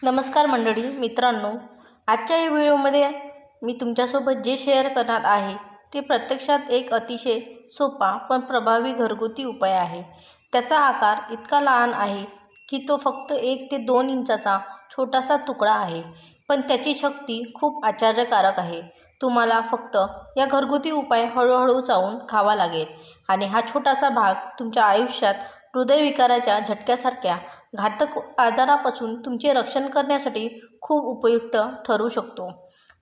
नमस्कार मंडळी मित्रांनो, आजच्या या व्हिडिओमध्ये मी तुमच्यासोबत जे शेअर करणार आहे ते प्रत्यक्षात एक अतिशय सोपा पण प्रभावी घरगुती उपाय आहे। त्याचा आकार इतका लहान आहे की तो फक्त 1 ते 2 इंचाचा छोटासा तुकडा आहे, पण त्याची शक्ती खूप आश्चर्यकारक आहे। तुम्हाला फक्त या घरगुती उपाय हळूहळू चावून खावा लागेल आणि हा छोटासा भाग तुमच्या आयुष्यात हृदयविकाराच्या झटक्यासारख्या घातक आजारापासून तुमचे रक्षण करण्यासाठी खूप उपयुक्त ठरू शकतो।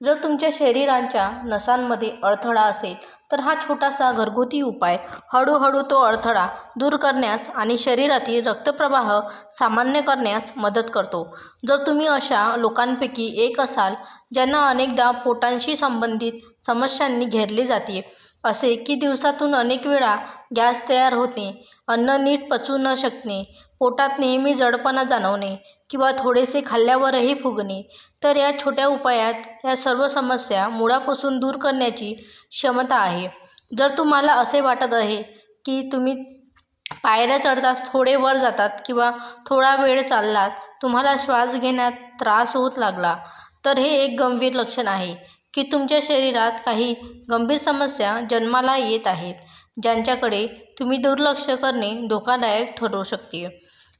जर तुमच्या शरीराच्या नसांमध्ये अडथळा असेल तर हा छोटासा घरगुती उपाय हळूहळू तो अडथळा दूर करण्यास आणि शरीरातील रक्तप्रवाह सामान्य करण्यास मदत करतो। जर तुम्ही अशा लोकांपैकी एक असाल ज्यांना अनेकदा पोटाशी संबंधित समस्यांनी घेरले जाते, असे की दिवसातून अनेक वेळा गॅस तयार होणे, अन्न नीट पचू न शकणे, पोटात नेहमी जडपणा जाणवणे किंवा थोडेसे खाल्ल्यावरही फुगणे, तर या छोट्या उपायात या सर्व समस्या मुळापासून दूर करण्याची क्षमता आहे। जर तुम्हाला असे वाटत आहे की तुम्ही पायऱ्या चढताच थोडे वर जातात किंवा थोडा वेळ चाललात तुम्हाला श्वास घेण्यात त्रास होत लागला, तर हे एक गंभीर लक्षण आहे की तुमच्या शरीरात काही गंभीर समस्या जन्माला येत आहेत, ज्यांच्याकडे तुम्ही दुर्लक्ष करणे धोकादायक ठरू शकते।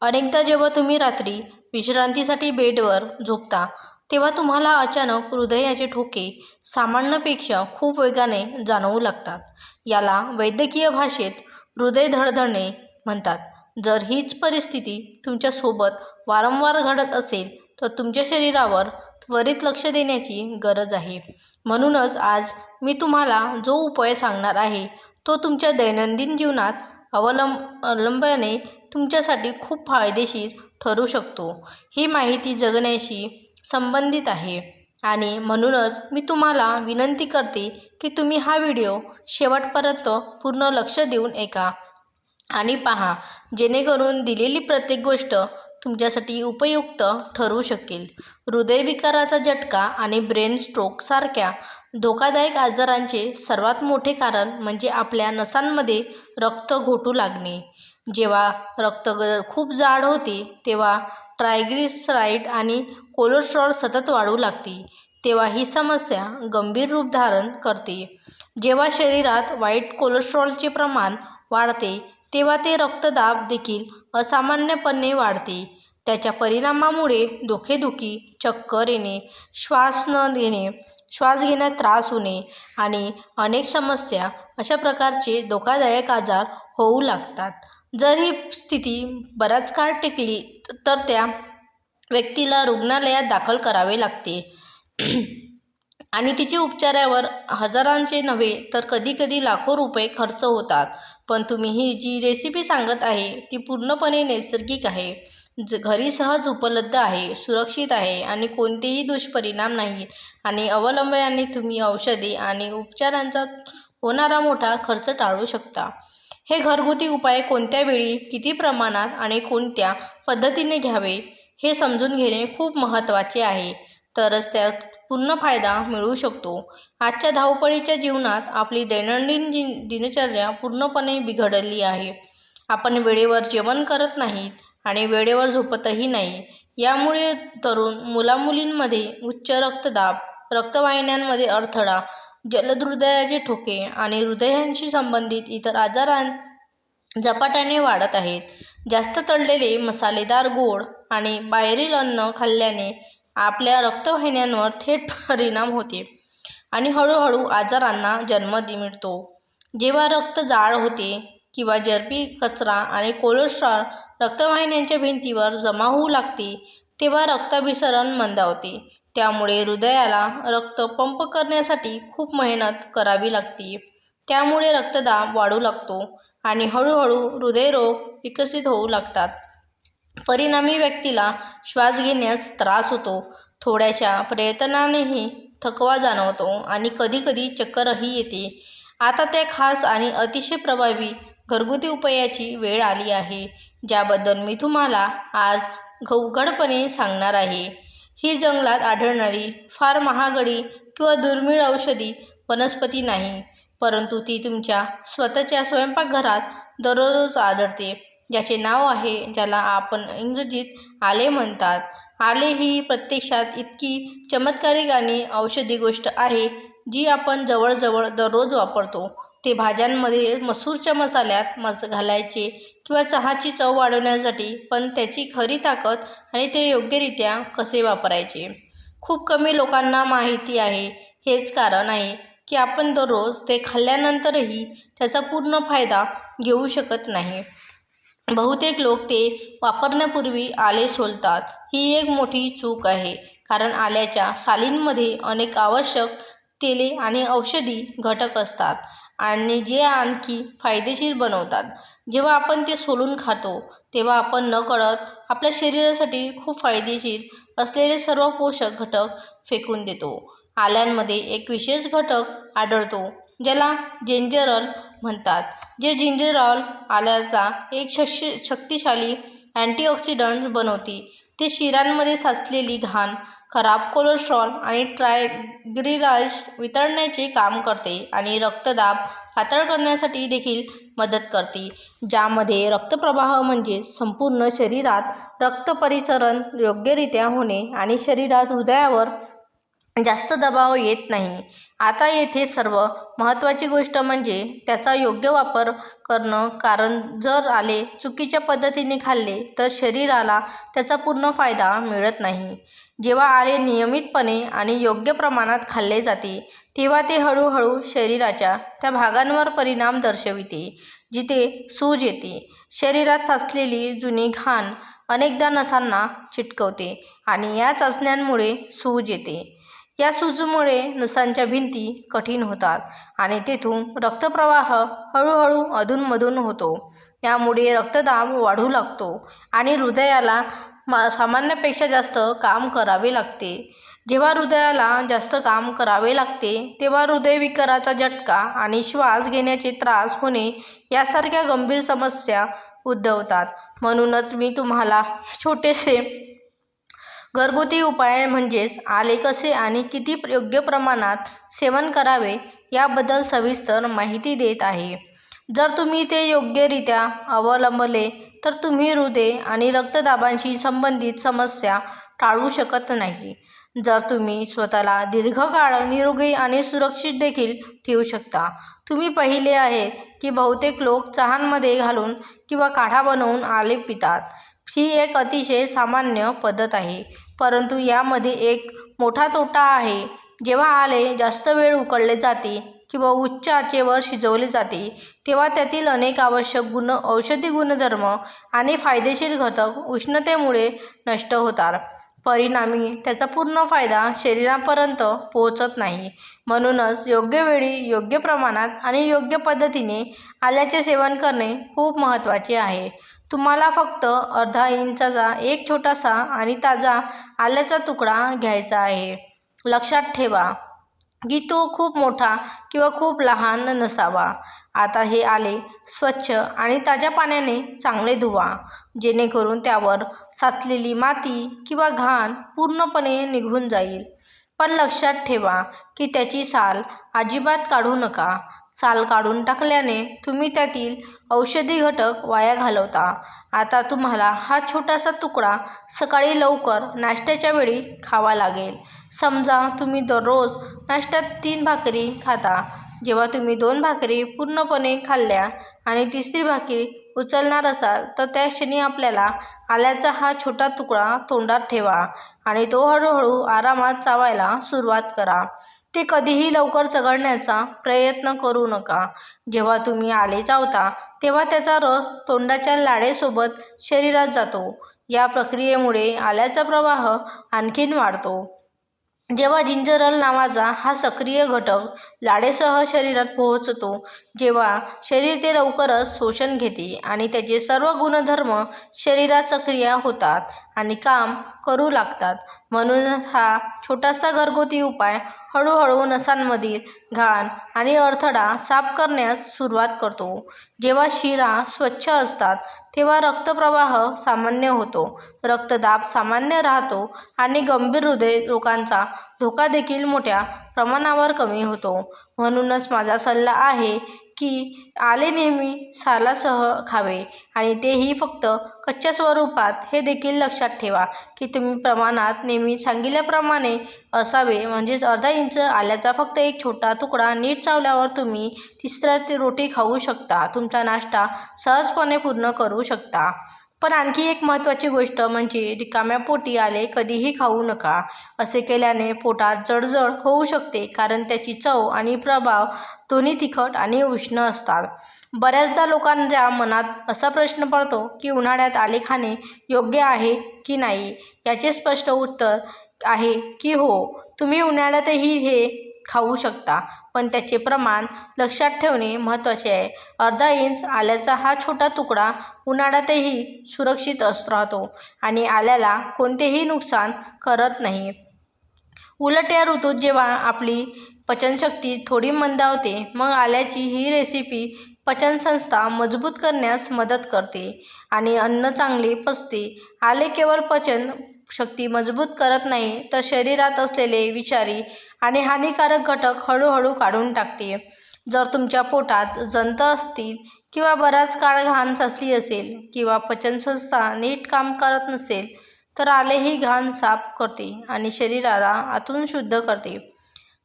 अनेकदा जेव्हा तुम्ही रात्री विश्रांतीसाठी बेडवर झोपता तेव्हा तुम्हाला अचानक हृदयाचे ठोके सामान्यपेक्षा खूप वेगाने जाणवू लागतात। याला वैद्यकीय भाषेत हृदय धडधडणे म्हणतात। जर हीच परिस्थिती तुमच्यासोबत वारंवार घडत असेल तर तुमच्या शरीरावर त्वरित लक्ष देण्याची गरज आहे। म्हणूनच आज मी तुम्हाला जो उपाय सांगणार आहे तो तुमच्या दैनंदिन जीवनात अवलंबल्याने तुमच्यासाठी खूप फायदेशीर ठरू शकतो। ही माहिती जगण्याशी संबंधित आहे आणि म्हणूनच मी तुम्हाला विनंती करते की तुम्ही हा व्हिडिओ शेवटपर्यंत पूर्ण लक्ष देऊन ऐका आणि पहा, जेणेकरून दिलेली प्रत्येक गोष्ट तुमच्यासाठी उपयुक्त ठरू शकेल। हृदयविकाराचा झटका आणि ब्रेन स्ट्रोक सारख्या धोकादायक आजारांचे सर्वात मोठे कारण म्हणजे आपल्या नसांमध्ये रक्त घोटू लागणे। जेव्हा रक्त खूप जाड होते तेव्हा ट्रायग्लिसराईड आणि कोलेस्ट्रॉल सतत वाढू लागते, तेव्हा ही समस्या गंभीर रूप धारण करते। जेव्हा शरीरात वाईट कोलेस्ट्रॉलचे प्रमाण वाढते तेव्हा ते रक्तदाब देखील असामान्यपणे वाढते। त्याच्या परिणामामुळे डोकेदुखी, चक्कर येणे, श्वास न घेणे, श्वास घेण्यात त्रास होणे आणि अनेक समस्या अशा प्रकारचे धोकादायक आजार होऊ लागतात। जर ही स्थिती बराच काळ टिकली तर त्या व्यक्तीला रुग्णालयात दाखल करावे लागते आणि तिचे उपचारावर हजारांचे नव्हे तर कधीकधी लाखो रुपये खर्च होतात। पण तुम्ही ही जी रेसिपी सांगत आहे ती पूर्णपणे नैसर्गिक आहे, घरी सहज उपलब्ध आहे, सुरक्षित आहे आणि कोणतेही दुष्परिणाम नाहीत आणि अवलंबल्याने तुम्ही औषधे आणि उपचारांचा होणारा मोठा खर्च टाळू शकता। हे घरगुती उपाय कोणत्या वेळी, किती प्रमाणात आणि कोणत्या पद्धतीने घ्यावे हे समजून घेणे खूप महत्त्वाचे आहे, तरच त्यात पूर्ण फायदा मिळू शकतो। आजच्या धावपळीच्या जीवनात आपली दैनंदिन दिनचर्या पूर्णपणे बिघडली आहे। आपण वेळेवर जेवण करत नाहीत आणि वेळेवर झोपतही नाही। यामुळे तरुण मुलामुलींमध्ये उच्च रक्तदाब, रक्तवाहिन्यांमध्ये अडथळा, जलद हृदयाचे ठोके आणि हृदयाशी संबंधित इतर आजार झपाट्याने वाढत आहेत। जास्त तळलेले, मसालेदार, गोड आणि बाहेरील अन्न खाल्ल्याने आपल्या रक्तवाहिन्यांवर थेट परिणाम होते आणि हळूहळू आजारांना जन्म मिळतो। जेव्हा रक्त जाड होते किंवा चरबी, कचरा आणि कोलेस्ट्रॉल रक्तवाहिन्यांच्या भिंतीवर जमा होऊ लागते तेव्हा रक्ताभिसरण मंदावते। त्यामुळे हृदयाला रक्त पंप करण्यासाठी खूप मेहनत करावी लागते। त्यामुळे रक्तदाब वाढू लागतो आणि हळूहळू हृदयरोग विकसित होऊ लागतात। परिणामी व्यक्तीला श्वास घेण्यास त्रास होतो, थोड्याशा प्रयत्नानेही थकवा जाणवतो आणि कधीकधी चक्करही येते। आता त्या खास आणि अतिशय प्रभावी घरगुती उपायाची वेळ आली आहे, ज्याबद्दल मी तुम्हाला आज उघडपणे सांगणार आहे। ही जंगलात आढळणारी फार महागडी किंवा दुर्मिळ औषधी वनस्पती नाही, परंतु ती तुमच्या स्वतःच्या स्वयंपाकघरात दररोज आढळते, ज्याचे नाव आहे, ज्याला आपण इंग्रजीत आले म्हणतात। आले ही प्रत्यक्षात इतकी चमत्कारिक आणि औषधी गोष्ट आहे जी आपण जवळजवळ दररोज वापरतो. ते भाज्यांमध्ये मसूरच्या मसाल्यात घालायचे किंवा चहाची चव वाढवण्यासाठी, पण त्याची खरी ताकद आणि ते योग्यरित्या कसे वापरायचे खूप कमी लोकांना माहिती आहे. हेच कारण आहे की आपण दररोज ते खाल्ल्यानंतरही त्याचा पूर्ण फायदा घेऊ शकत नाही. बहुतेक लोक ते वापरण्यापूर्वी आले सोलतात. ही एक मोठी चूक आहे, कारण आल्याच्या सालींमध्ये अनेक आवश्यक तेले आणि औषधी घटक असतात आणि जे आणखी फायदेशीर बनवतात. जेव्हा आपण ते सोलून खातो तेव्हा आपण नकळत आपल्या शरीरासाठी खूप फायदेशीर असलेले सर्व पोषक घटक फेकून देतो. आल्यांमध्ये एक विशेष घटक आढळतो ज्याला जिंजरल म्हणतात, जे जिंजरल आल्याचा एक शक्तिशाली अँटीऑक्सिडंट बनवते. ते शिरांमध्ये साचलेली घाण, खराब कोलेस्ट्रॉल आणि ट्रायग्लिसराईड्स वितळण्याचे काम करते आणि रक्तदाब पातळ करण्यासाठी देखील मदत करते, ज्यामध्ये रक्तप्रवाह म्हणजे संपूर्ण शरीरात रक्त परिसरण योग्यरित्या होणे आणि शरीरात हृदयावर जास्त दबाव येत नाही. आता येथे सर्व महत्त्वाची गोष्ट म्हणजे त्याचा योग्य वापर करणं, कारण जर आले चुकीच्या पद्धतीने खाल्ले तर शरीराला त्याचा पूर्ण फायदा मिळत नाही. जेव्हा आले नियमितपणे आणि योग्य प्रमाणात खाल्ले जाते तेव्हा ते हळूहळू शरीराच्या त्या भागांवर परिणाम दर्शविते जिथे सूज येते. शरीरात साचलेली जुनी घाण अनेकदा नसांना चिटकवते आणि या चाचण्यांमुळे सूज येते. या सूजमुळे नसांच्या भिंती कठीण होतात आणि तेथून रक्तप्रवाह हळूहळू अधूनमधून होतो. यामुळे रक्तदाब वाढू लागतो आणि हृदयाला सामान्यापेक्षा जास्त काम करावे लागते. जेव्हा हृदयाला जास्त काम करावे लागते तेव्हा हृदयविकाराचा झटका आणि श्वास घेण्याचे त्रास होणे यासारख्या गंभीर समस्या उद्भवतात. म्हणूनच मी तुम्हाला छोटेसे घरगुती उपाय म्हणजेच आले कसे आणि किती योग्य प्रमाणात सेवन करावे याबद्दल सविस्तर माहिती देत आहे. जर तुम्ही ते योग्यरित्या अवलंबले तर तुम्ही हृदय आणि रक्तदाबाशी संबंधित समस्या टाळू शकत नाही. जर तुम्ही स्वतःला दीर्घकाळ निरोगी आणि सुरक्षित देखील ठेवू शकता. तुम्ही पाहिले आहे की बहुतेक लोक चहामध्ये घालून किंवा काढा बनवून आले पितात. ही एक अतिशय सामान्य पद्धत आहे, परंतु यामध्ये एक मोठा तोटा आहे. जेव्हा आले जास्त वेळ उकळले जाते किंवा उच्च आचेवर शिजवले जाते तेव्हा त्यातील अनेक आवश्यक औषधी गुणधर्म आणि फायदेशीर घटक उष्णतेमुळे नष्ट होतात. परिणामी त्याचा पूर्ण फायदा शरीरापर्यंत पोहोचत नाही. म्हणूनच योग्य वेळी, योग्य प्रमाणात आणि योग्य पद्धतीने आल्याचे सेवन करणे खूप महत्त्वाचे आहे. तुम्हाला फक्त अर्धा इंचाचा एक छोटासा आणि ताजा आल्याचा तुकडा घ्यायचा आहे. लक्षात ठेवा की तो खूप मोठा किंवा खूप लहान नसावा. आता हे आले स्वच्छ आणि ताज्या पाण्याने चांगले धुवा, जेणेकरून त्यावर साचलेली माती किंवा घाण पूर्णपणे निघून जाईल. पण लक्षात ठेवा की त्याची साल अजिबात काढू नका. साल काढून टाकल्याने तुम्ही त्यातील औषधी घटक वाया घालवता. आता तुम्हाला हा छोटासा तुकडा सकाळी लवकर नाश्त्याच्या वेळी खावा लागेल. समजा तुम्ही दररोज नाश्त्यात 3 भाकरी खाता. जेव्हा तुम्ही 2 भाकरी पूर्णपणे खाल्ल्या आणि तिसरी भाकरी उचलणार असाल तर त्या क्षणी आपल्याला आल्याचा हा छोटा तुकडा तोंडात ठेवा आणि तो हळूहळू आरामात चावायला सुरुवात करा. ते कधीही लवकर चघळण्याचा प्रयत्न करू नका. जेव्हा तुम्ही आले चावता तेव्हा त्याचा रस तोंडाच्या लाळेसोबत शरीरात जातो. या प्रक्रियेमुळे आल्याचा प्रवाह आणखीन वाढतो. जेव्हा जिंजरल नावाचा हा सक्रिय घटक लाळेसह शरीरात पोहोचतो, जेव्हा शरीर ते लवकरच शोषून घेते आणि त्याचे सर्व गुणधर्म शरीरात सक्रिय होतात आणि काम करू लागतात. म्हणून हा छोटासा घरगुती उपाय हळूहळू नसांमधील घाण आणि अडथळा साफ करण्यास सुरुवात करतो. जेव्हा शिरा स्वच्छ असतात तेव्हा रक्तप्रवाह सामान्य होतो, रक्तदाब सामान्य राहतो आणि गंभीर हृदय रोगांचा धोका देखील मोठ्या प्रमाणावर कमी होतो. म्हणूनच माझा सल्ला आहे की आले नेहमी सालासह खावे आणि तेही फक्त कच्च्या स्वरूपात. हे देखील लक्षात ठेवा की तुम्ही प्रमाणात नेहमी सांगितल्याप्रमाणे असावे. म्हणजेच अर्धा इंच आल्याचा फक्त एक छोटा तुकडा नीट चावल्यावर तुम्ही तिसऱ्या रोटी खाऊ शकता. तुमचा नाश्ता सहजपणे पूर्ण करू शकता. पण आणखी एक महत्त्वाची गोष्ट म्हणजे रिकाम्या पोटी आले कधीही खाऊ नका. असे केल्याने पोटात जळजळ होऊ शकते, कारण त्याची चव आणि प्रभाव दोन्ही तिखट आणि उष्ण असतात. बऱ्याचदा लोकांच्या मनात असा प्रश्न पडतो की उन्हाळ्यात आले खाणे योग्य आहे की नाही. याचे स्पष्ट उत्तर आहे की हो, तुम्ही उन्हाळ्यातही हे खाऊ शकता, पण त्याचे प्रमाण लक्षात ठेवणे महत्त्वाचे आहे. अर्धा इंच आल्याचा हा छोटा तुकडा उन्हाळ्यातही सुरक्षित राहतो आणि आल्याला कोणतेही नुकसान करत नाही. उलट या ऋतूत जेव्हा आपली पचनशक्ती थोडी मंदावते, मग आल्याची ही रेसिपी पचनसंस्था मजबूत करण्यास मदत करते आणि अन्न चांगले पचते. आले केवळ पचन शक्ती मजबूत करत नाही, तर शरीरात असलेले विषारी आणि हानिकारक घटक हळूहळू काढून टाकते. जर तुमच्या पोटात जंत असतील किंवा बराच काळ घाण साचली असेल किंवा पचनसंस्था नीट काम करत नसेल, तर आले ही घाण साफ करते आणि शरीराला आतून शुद्ध करते.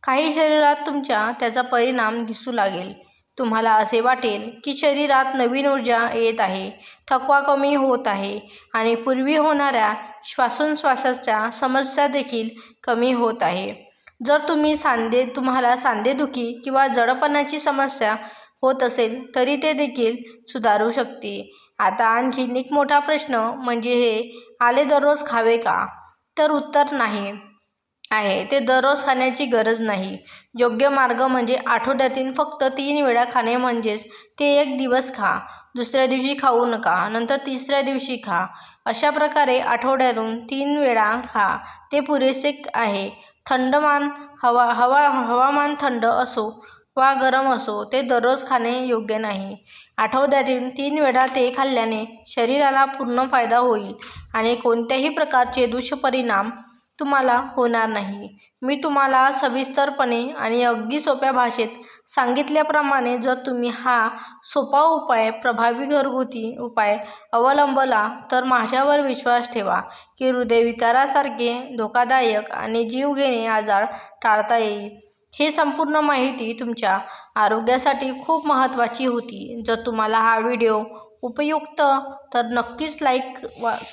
काही शरीरात तुमच्या त्याचा परिणाम दिसू लागेल. तुम्हाला असे वाटेल की शरीरात नवीन ऊर्जा येत आहे, थकवा कमी होत आहे आणि पूर्वी होणाऱ्या श्वासोच्छ्वासाच्या समस्या देखील कमी होत आहे. जर तुम्हाला सांधेदुखी किंवा जडपणाची समस्या होत असेल, तरी ते देखील सुधारू शकते. आता आणखी एक मोठा प्रश्न म्हणजे हे आले दररोज खावे का? तर उत्तर नाही आहे. ते दररोज खाण्याची गरज नाही. योग्य मार्ग म्हणजे आठवड्यातून फक्त 3 वेळा खाणे. म्हणजेच ते एक दिवस खा, दुसऱ्या दिवशी खाऊ नका, नंतर तिसऱ्या दिवशी खा. अशा प्रकारे आठवड्यातून 3 वेळा खा. ते पुरेसे आहे. हवामान थंड असो वा गरम असो, ते दररोज खाणे योग्य नाही. आठवड्यातून 3 वेळा ते खाल्ल्याने शरीराला पूर्ण फायदा होईल आणि कोणत्याही प्रकारचे दुष्परिणाम तुम्हाला होणार नाही. मी तुम्हाला सविस्तरपणे आणि अगदी सोप्या भाषेत सांगितल्याप्रमाणे जर तुम्ही हा सोपा उपाय, प्रभावी घरगुती उपाय अवलंबला, तर माझ्यावर विश्वास ठेवा की हृदयविकारासारखे धोकादायक आणि जीवघेणे आजार टाळता येईल. ही संपूर्ण माहिती तुमच्या आरोग्यासाठी खूप महत्त्वाची होती. जर तुम्हाला हा व्हिडिओ उपयुक्त तर नक्कीच लाईक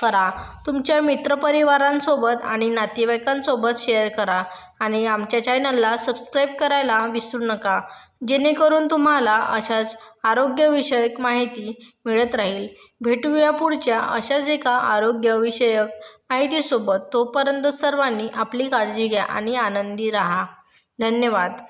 करा, तुमच्या मित्रपरिवारांसोबत आणि नातेवाईकांसोबत शेअर करा आणि आमच्या चॅनलला सबस्क्राईब करायला विसरू नका, जेणेकरून तुम्हाला अशाच आरोग्यविषयक माहिती मिळत राहील. भेटूया पुढच्या अशाच एका आरोग्यविषयक माहितीसोबत. तोपर्यंत सर्वांनी आपली काळजी घ्या आणि आनंदी राहा. धन्यवाद.